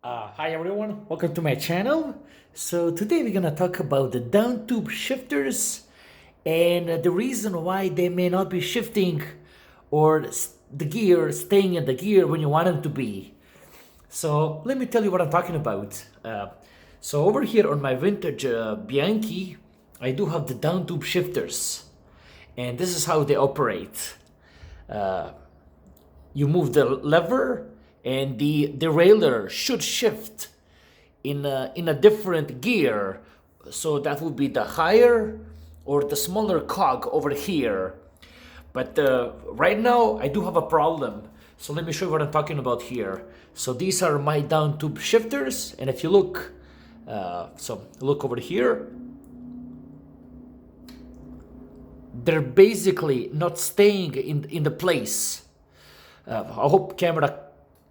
Hi everyone, welcome to my channel. So today we're gonna talk about the Downtube shifters and the reason why they may not be shifting or the gear staying in the gear when you want them to be. So let me tell you what I'm talking about. So over here on my vintage Bianchi, I do have the Downtube shifters, and this is how they operate. You move the lever and the derailleur should shift in a different gear, so that would be the higher or the smaller cog over here. But right now I do have a problem, so let me show you what I'm talking about here. So these are my down tube shifters, and if you look, so look over here, they're basically not staying in the place. I hope camera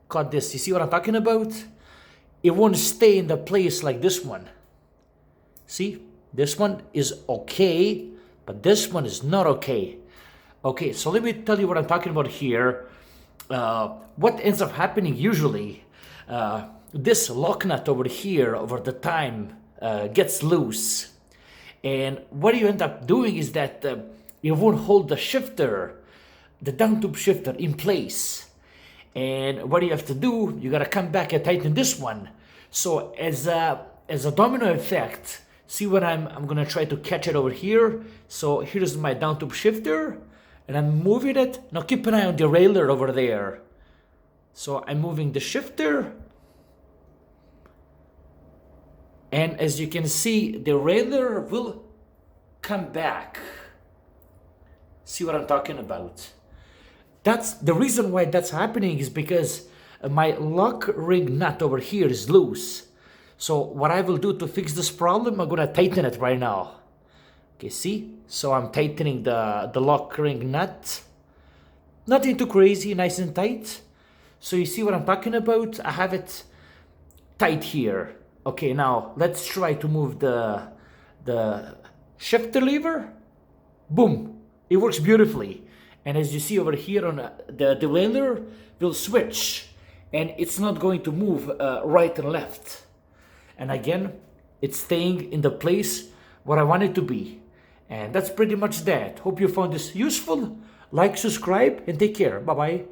caught this. You see what I'm talking about? It won't stay in the place like this one. See, this one is okay, but this one is not okay. Okay, so let me tell you what I'm talking about here. What ends up happening usually, this lock nut over here over the time gets loose. And what you end up doing is that you won't hold the shifter, the down tube shifter, in place. And what you have to do, you gotta come back and tighten this one. So as a domino effect, see what I'm gonna try to catch it over here. So here's my down tube shifter, and I'm moving it. Now keep an eye on the derailleur over there. So I'm moving the shifter, and as you can see, the derailleur will come back. See what I'm talking about? That's the reason why that's happening, is because my lock ring nut over here is loose. So what I will do to fix this problem, I'm gonna tighten it right now. Okay, see? So I'm tightening the lock ring nut. Nothing too crazy, nice and tight. So you see what I'm talking about? I have it tight here. Okay, now let's try to move the shifter lever. Boom, it works beautifully. And as you see over here on the derailleur will switch, and it's not going to move right and left. And again, it's staying in the place where I want it to be. And that's pretty much that. Hope you found this useful. Like, subscribe, and take care. Bye-bye.